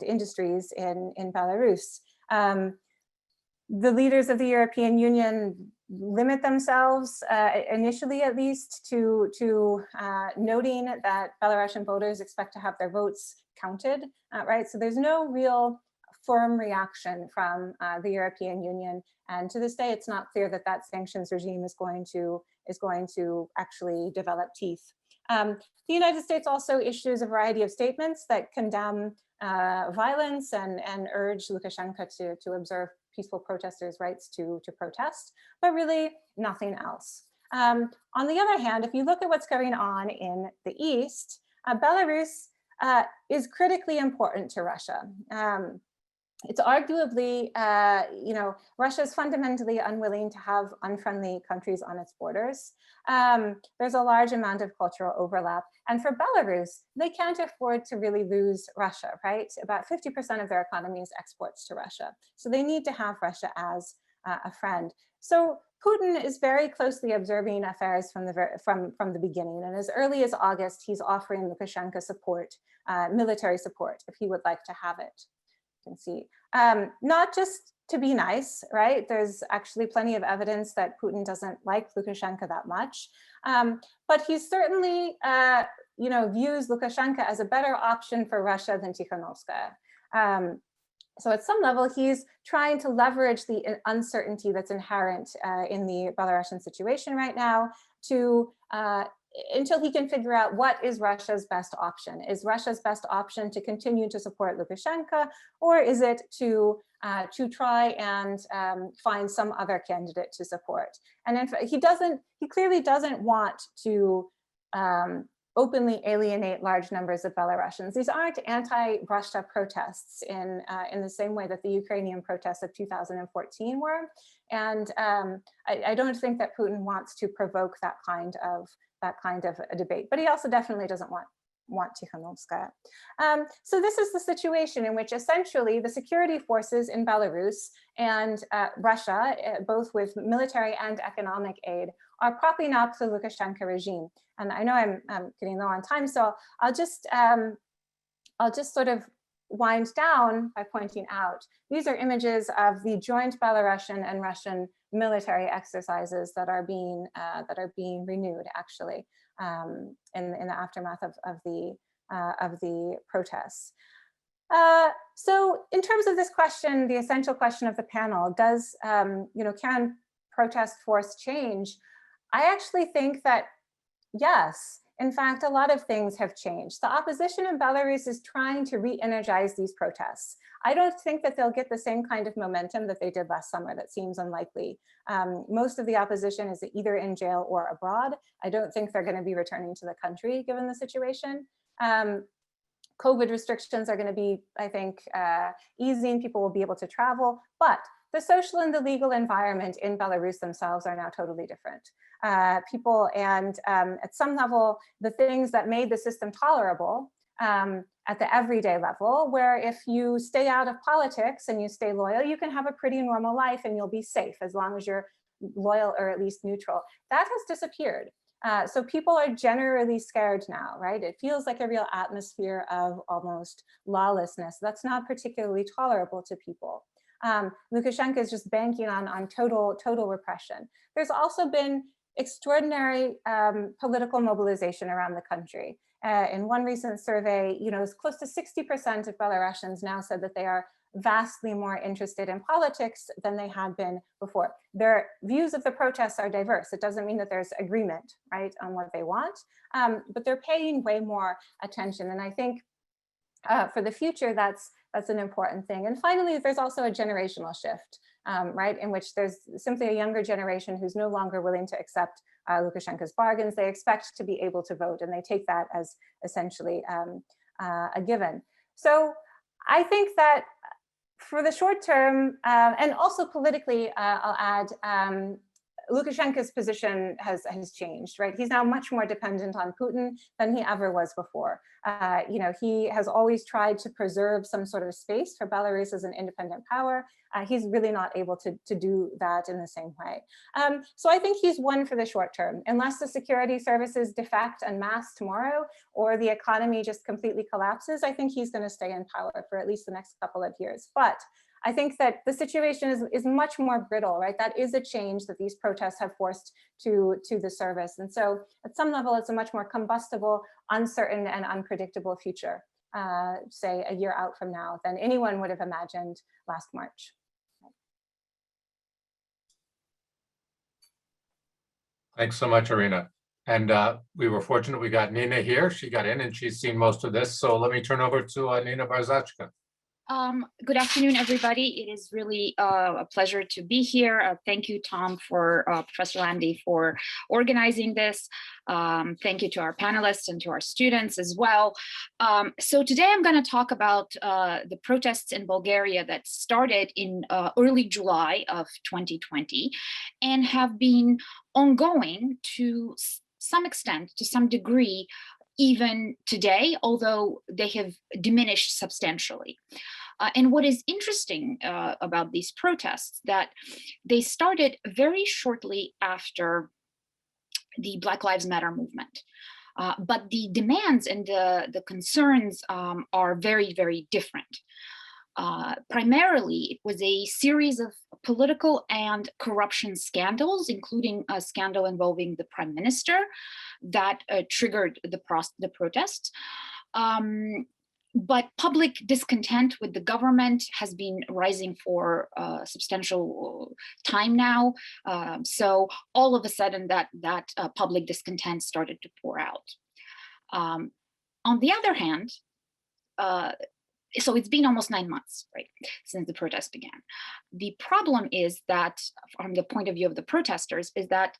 industries in Belarus. The leaders of the European Union limit themselves, initially at least, to noting that Belarusian voters expect to have their votes counted, right? So there's no real firm reaction from the European Union, and to this day, it's not clear that that sanctions regime is going to actually develop teeth. The United States also issues a variety of statements that condemn violence and urge Lukashenko to observe peaceful protesters' rights to protest, but really nothing else. On the other hand, if you look at what's going on in the East, Belarus is critically important to Russia. It's arguably, you know, Russia is fundamentally unwilling to have unfriendly countries on its borders. There's a large amount of cultural overlap. And for Belarus, they can't afford to really lose Russia, right? About 50% of their economy is exports to Russia. So they need to have Russia as a friend. So Putin is very closely observing affairs from the beginning. And as early as August, he's offering Lukashenko support, military support, if he would like to have it. Can see, not just to be nice, right? There's actually plenty of evidence that Putin doesn't like Lukashenko that much, but he certainly, you know, views Lukashenko as a better option for Russia than Tikhanovskaya. So at some level, he's trying to leverage the uncertainty that's inherent in the Belarusian situation right now to until he can figure out what is Russia's best option. Is Russia's best option to continue to support Lukashenko, or is it to try and find some other candidate to support? And in fact, he clearly doesn't want to openly alienate large numbers of Belarusians. These aren't anti-Russia protests in the same way that the Ukrainian protests of 2014 were. And I don't think that Putin wants to provoke that kind of a debate, but he also definitely doesn't want Tikhanovskaya. So this is the situation in which essentially the security forces in Belarus and Russia, both with military and economic aid, are propping up the Lukashenko regime. And I know I'm getting low on time, so I'll just sort of wind down by pointing out these are images of the joint Belarusian and Russian military exercises that are being renewed actually in the aftermath of the protests. So in terms of this question, the essential question of the panel, does you know, can protest force change? I actually think that yes, in fact, a lot of things have changed. The opposition in Belarus is trying to re-energize these protests. I don't think that they'll get the same kind of momentum that they did last summer. That seems unlikely. Most of the opposition is either in jail or abroad. I don't think they're going to be returning to the country given the situation. COVID restrictions are going to be, I think, easing. People will be able to travel, but the social and the legal environment in Belarus themselves are now totally different. People and at some level, the things that made the system tolerable at the everyday level, where if you stay out of politics and you stay loyal, you can have a pretty normal life and you'll be safe as long as you're loyal or at least neutral. That has disappeared. So people are generally scared now, right? It feels like a real atmosphere of almost lawlessness. That's not particularly tolerable to people. Lukashenko is just banking on total repression. There's also been extraordinary political mobilization around the country. In one recent survey, close to 60% of Belarusians now said that they are vastly more interested in politics than they had been before. Their views of the protests are diverse. It doesn't mean that there's agreement, right, on what they want, but they're paying way more attention. And I think for the future, that's an important thing. And finally, there's also a generational shift, right, in which there's simply a younger generation who's no longer willing to accept Lukashenko's bargains. They expect to be able to vote, and they take that as essentially a given. So I think that for the short term, and also politically, I'll add, Lukashenko's position has changed, right? He's now much more dependent on Putin than he ever was before. He has always tried to preserve some sort of space for Belarus as an independent power. He's really not able to do that in the same way. So I think he's won for the short term. Unless the security services defect en masse tomorrow, or the economy just completely collapses, I think he's going to stay in power for at least the next couple of years. But I think that the situation is much more brittle, right? That is a change that these protests have forced to the service. And so at some level, it's a much more combustible, uncertain, and unpredictable future, say a year out from now, than anyone would have imagined last March. Thanks so much, Erina. And we were fortunate we got Nina here. She got in and she's seen most of this. So let me turn over to Nina Barzachka. Good afternoon, everybody. It is really a pleasure to be here. Thank you, Tom, for Professor Landy for organizing this. Thank you to our panelists and to our students as well. So today I'm going to talk about the protests in Bulgaria that started in early July of 2020 and have been ongoing to some extent, to some degree, even today, although they have diminished substantially. And what is interesting about these protests, that they started very shortly after the Black Lives Matter movement. But the demands and the concerns are very, very different. Primarily, it was a series of political and corruption scandals, including a scandal involving the prime minister that triggered the protests. But public discontent with the government has been rising for a substantial time now. So all of a sudden that public discontent started to pour out. On the other hand, so it's been almost 9 months, right, since the protests began. The problem is that, from the point of view of the protesters, is that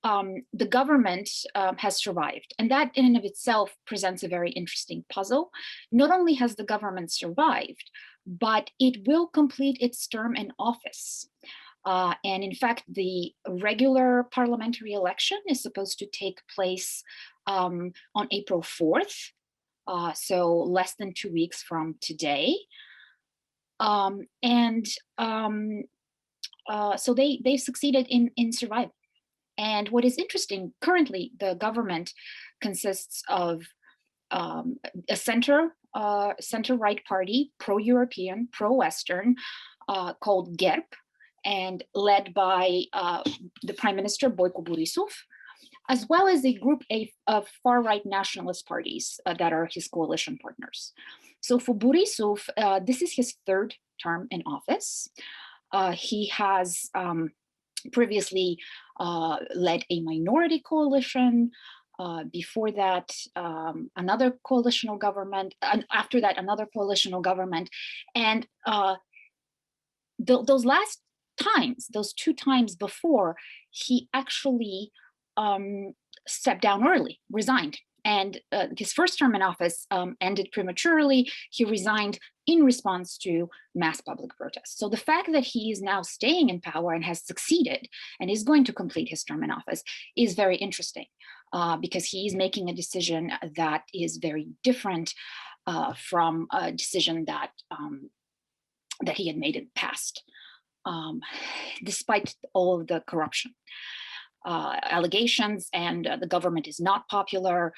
the government has survived. And that in and of itself presents a very interesting puzzle. Not only has the government survived, but it will complete its term in office. And in fact, the regular parliamentary election is supposed to take place on April 4th. So less than 2 weeks from today. So they succeeded in surviving. And what is interesting, currently the government consists of a center-right party, pro-European, pro-Western, called GERB, and led by the Prime Minister Boyko Borisov, as well as a group of far-right nationalist parties that are his coalition partners. So for Borisov, this is his third term in office. He has previously led a minority coalition Before that, another coalitional government, and after that, another coalitional government. And those last times, those 2 times before, he actually stepped down early, resigned. And his first term in office ended prematurely. He resigned in response to mass public protests. So the fact that he is now staying in power and has succeeded and is going to complete his term in office is very interesting, because he is making a decision that is very different from a decision that that he had made in the past, despite all of the corruption allegations, and the government is not popular.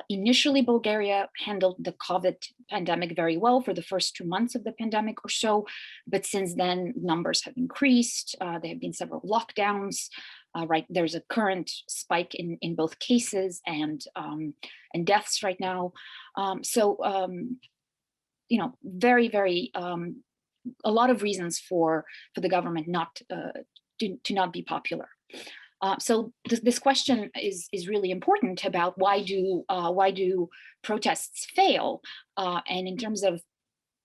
Initially, Bulgaria handled the COVID pandemic very well for the first 2 months of the pandemic or so, but since then numbers have increased. There have been several lockdowns. Right, there's a current spike in both cases and deaths right now. You know, very a lot of reasons for the government not to not be popular. So this question is really important about why do protests fail, and in terms of,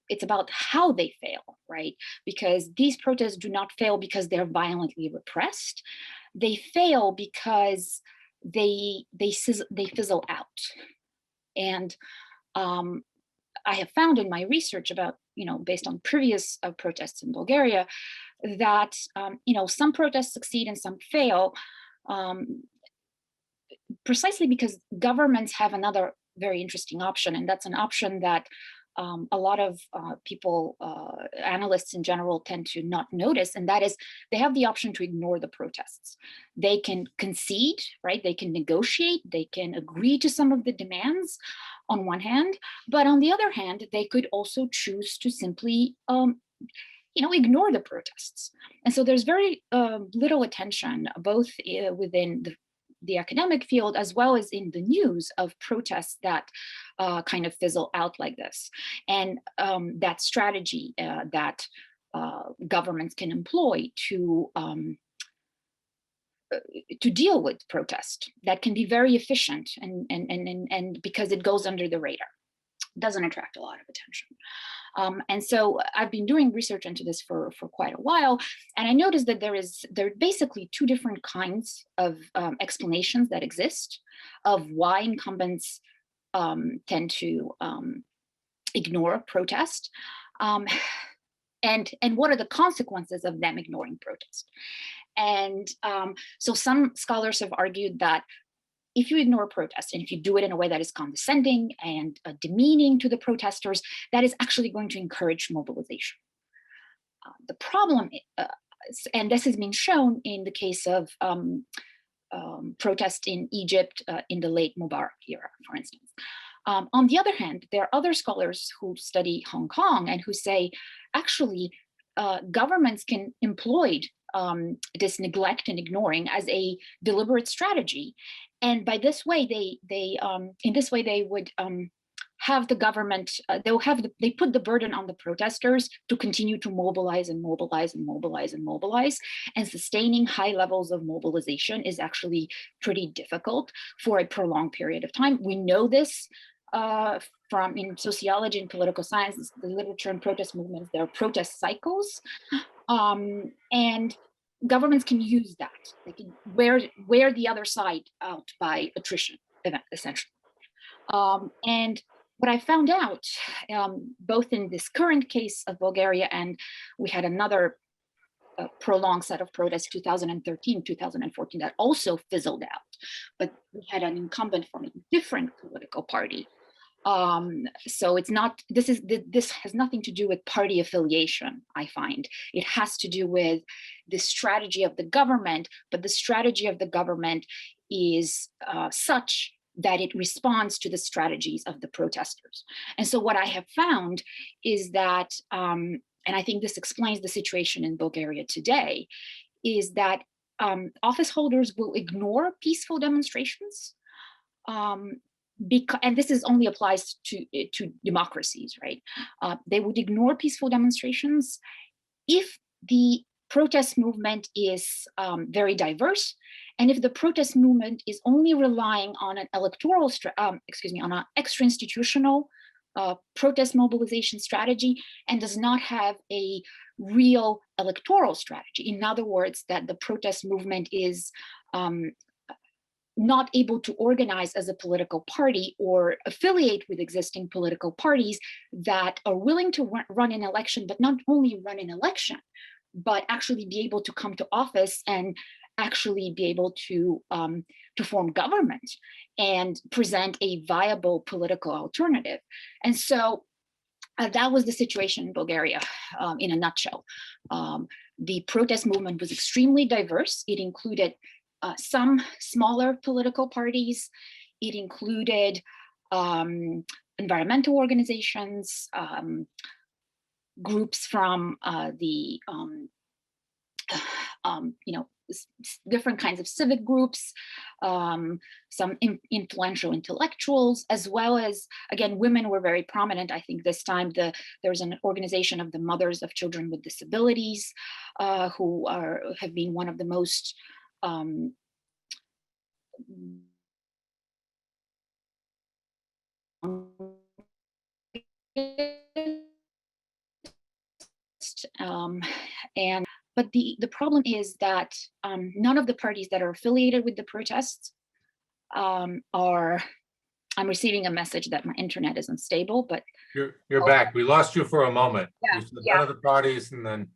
it's about how they fail, right? Because these protests do not fail because they're violently repressed. They fail because they fizzle out. And I have found in my research about, you know, based on previous protests in Bulgaria, that you know, some protests succeed and some fail, precisely because governments have another very interesting option, and that's an option that a lot of people, analysts in general, tend to not notice, and that is they have the option to ignore the protests. They can concede, right? They can negotiate, they can agree to some of the demands on one hand, but on the other hand, they could also choose to simply you know, ignore the protests. And so there's very little attention, both within the academic field as well as in the news, of protests that kind of fizzle out like this. And that strategy that governments can employ to deal with protest, that can be very efficient, and because it goes under the radar, doesn't attract a lot of attention. And so I've been doing research into this for quite a while, and I noticed that there are basically 2 different kinds of explanations that exist of why incumbents tend to ignore protest, and what are the consequences of them ignoring protest. And so some scholars have argued that if you ignore protest, and if you do it in a way that is condescending and demeaning to the protesters, that is actually going to encourage mobilization. The problem, and this has been shown in the case of protest in Egypt in the late Mubarak era, for instance. On the other hand, there are other scholars who study Hong Kong and who say, actually, governments can employ this neglect and ignoring as a deliberate strategy. And by this way, they would have the government, they put the burden on the protesters to continue to mobilize and mobilize and mobilize and mobilize. And sustaining high levels of mobilization is actually pretty difficult for a prolonged period of time. We know this from in sociology and political science, the literature and protest movements, there are protest cycles. And governments can use that. They can wear the other side out by attrition, essentially. And what I found out, both in this current case of Bulgaria, and we had another prolonged set of protests, 2013, 2014, that also fizzled out, but we had an incumbent from a different political party. So it's not, this has nothing to do with party affiliation, I find. It has to do with the strategy of the government, but the strategy of the government is such that it responds to the strategies of the protesters. And so what I have found is that, and I think this explains the situation in Bulgaria today, is that office holders will ignore peaceful demonstrations, and this only applies to democracies, right? They would ignore peaceful demonstrations if the protest movement is very diverse. And if the protest movement is only relying on an electoral, on an extra-institutional protest mobilization strategy and does not have a real electoral strategy, in other words, that the protest movement is not able to organize as a political party or affiliate with existing political parties that are willing to run an election, but not only run an election, but actually be able to come to office and actually be able to form government and present a viable political alternative. And so that was the situation in Bulgaria in a nutshell. The protest movement was extremely diverse. It included some smaller political parties. It included environmental organizations, groups from the different kinds of civic groups, some influential intellectuals, as well as, again, women were very prominent. I think this time there was an organization of the mothers of children with disabilities who have been one of the most but the problem is that none of the parties that are affiliated with the protests are. I'm receiving a message that my internet is unstable, but you're back. We lost you for a moment. Yeah, You said none of the parties, and then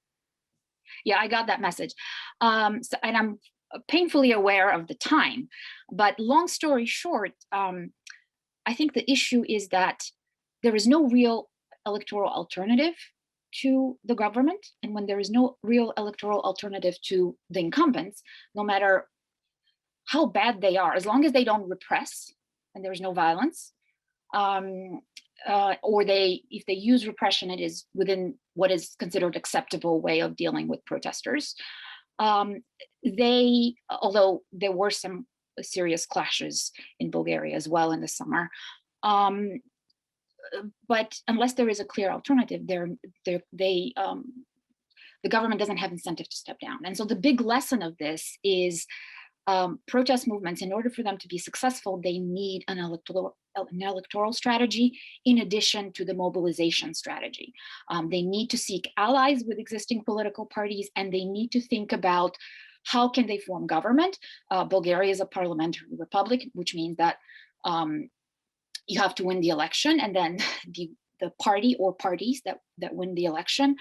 yeah, I got that message. And I'm painfully aware of the time, but long story short, I think the issue is that there is no real electoral alternative to the government. And when there is no real electoral alternative to the incumbents, no matter how bad they are, as long as they don't repress and there's no violence, or if they use repression, it is within what is considered acceptable way of dealing with protesters. Although there were some serious clashes in Bulgaria as well in the summer, but unless there is a clear alternative, the government doesn't have incentive to step down. And so the big lesson of this is protest movements, in order for them to be successful, they need an electoral strategy in addition to the mobilization strategy. They need to seek allies with existing political parties, and they need to think about how can they form government. Bulgaria is a parliamentary republic, which means that you have to win the election, and then the party or parties that win the election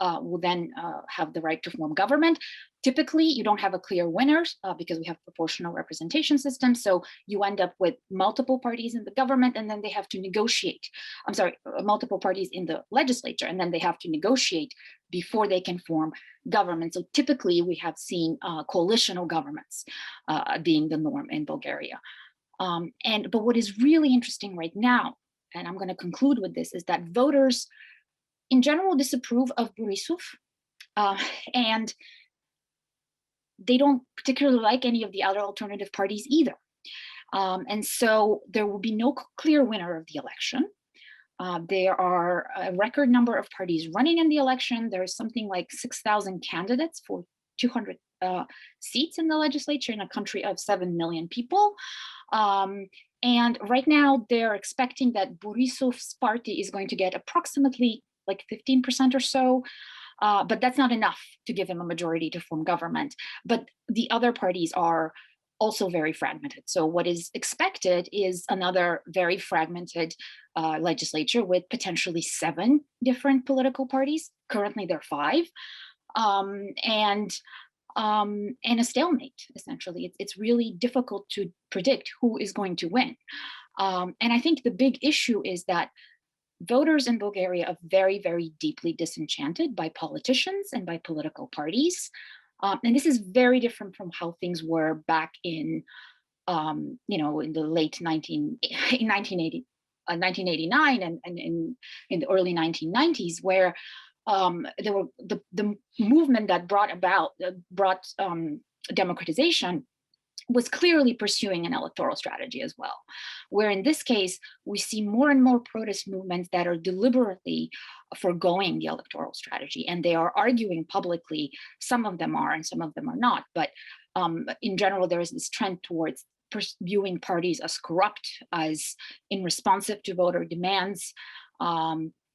will then have the right to form government. Typically, you don't have a clear winner because we have proportional representation systems. So you end up with multiple parties in the government, and then they have to negotiate. Multiple parties in the legislature, and then they have to negotiate before they can form government. So typically, we have seen coalitional governments being the norm in Bulgaria. But what is really interesting right now, and I'm going to conclude with this, is that voters in general disapprove of Borisov, and they don't particularly like any of the other alternative parties either. And so there will be no clear winner of the election. There are a record number of parties running in the election. There's something like 6,000 candidates for 200 seats in the legislature in a country of 7 million people. And right now they're expecting that Borisov's party is going to get approximately like 15% or so. But that's not enough to give him a majority to form government. But the other parties are also very fragmented. So what is expected is another very fragmented legislature with potentially 7 different political parties. Currently, there are 5, and a stalemate. Essentially, it's really difficult to predict who is going to win. And I think the big issue is that voters in Bulgaria are very, very deeply disenchanted by politicians and by political parties. And this is very different from how things were back in, in the late 1989 and in the early 1990s, where there were the movement that brought democratization was clearly pursuing an electoral strategy as well, where in this case, we see more and more protest movements that are deliberately foregoing the electoral strategy, and they are arguing publicly. Some of them are and some of them are not, but in general, there is this trend towards viewing parties as corrupt, as unresponsive to voter demands,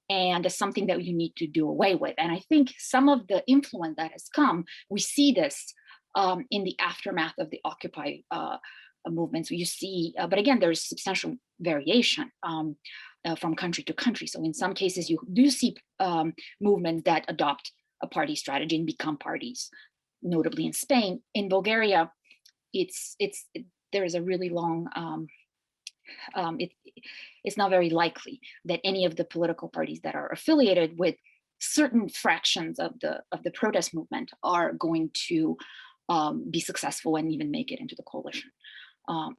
and as something that you need to do away with. And I think some of the influence that has come, we see this in the aftermath of the Occupy movements. You see, but again, there's substantial variation from country to country. So in some cases, you do see movements that adopt a party strategy and become parties, notably in Spain. In Bulgaria, there is a really long, it's not very likely that any of the political parties that are affiliated with certain fractions of the protest movement are going to be successful and even make it into the coalition.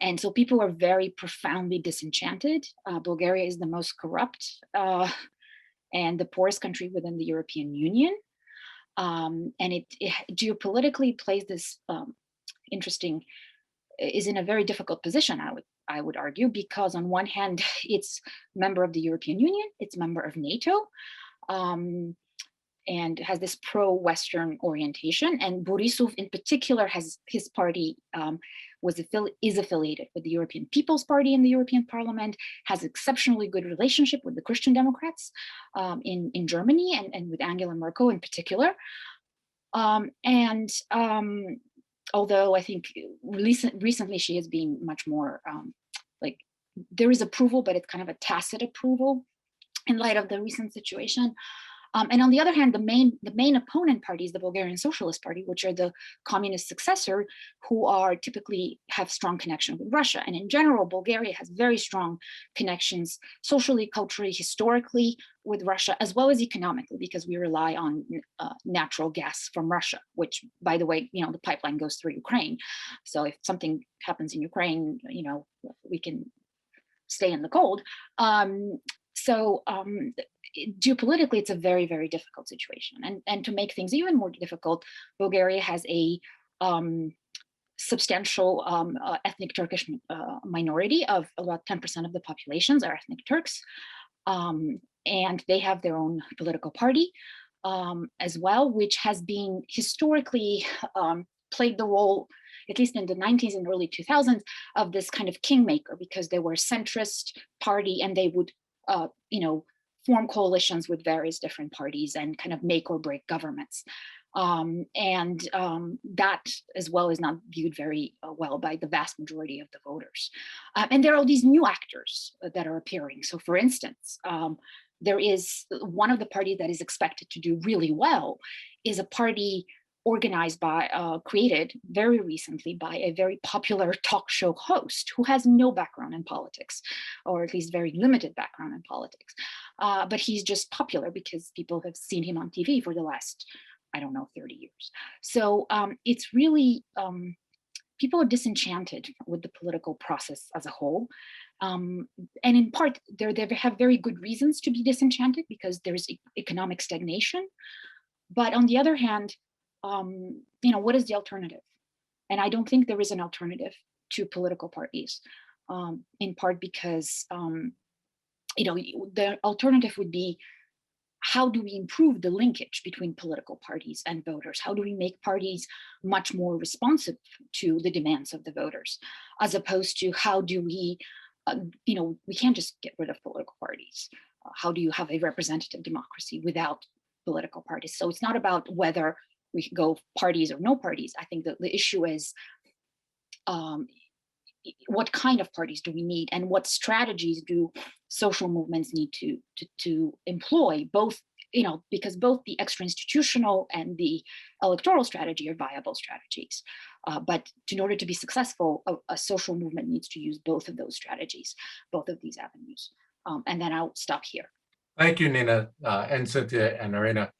And so people are very profoundly disenchanted. Bulgaria is the most corrupt and the poorest country within the European Union. And it geopolitically plays this is in a very difficult position, I would argue, because on one hand, it's member of the European Union, it's member of NATO, and has this pro-Western orientation. And Borisov in particular has his party is affiliated with the European People's Party in the European Parliament, has exceptionally good relationship with the Christian Democrats in Germany and with Angela Merkel in particular. Although I think recently she has been much more like, there is approval, but it's kind of a tacit approval in light of the recent situation. And on the other hand, the main opponent party is the Bulgarian Socialist Party, which are the communist successor, who are typically have strong connection with Russia. And in general, Bulgaria has very strong connections socially, culturally, historically with Russia, as well as economically, because we rely on natural gas from Russia, which, by the way, the pipeline goes through Ukraine. So if something happens in Ukraine, we can stay in the cold. Geopolitically, it's a very, very difficult situation. And to make things even more difficult, Bulgaria has a substantial ethnic Turkish minority of about 10% of the populations are ethnic Turks. And they have their own political party as well, which has been historically played the role, at least in the 90s and early 2000s, of this kind of kingmaker, because they were a centrist party and they would form coalitions with various different parties and kind of make or break governments. That as well is not viewed very well by the vast majority of the voters. And there are all these new actors that are appearing. So for instance, there is one of the parties that is expected to do really well is a party organized by, created very recently by a very popular talk show host who has no background in politics, or at least very limited background in politics. But he's just popular because people have seen him on TV for the last, 30 years. So it's really, people are disenchanted with the political process as a whole. And in part, they have very good reasons to be disenchanted because there's economic stagnation. But on the other hand, what is the alternative? And I don't think there is an alternative to political parties, in part because, the alternative would be, how do we improve the linkage between political parties and voters? How do we make parties much more responsive to the demands of the voters, as opposed to how do we, we can't just get rid of political parties. How do you have a representative democracy without political parties? So it's not about whether we go parties or no parties. I think that the issue is what kind of parties do we need, and what strategies do social movements need to employ, both, because both the extra-institutional and the electoral strategy are viable strategies. But in order to be successful, a social movement needs to use both of those strategies, both of these avenues. And then I'll stop here. Thank you, Nina and Cynthia and Erina.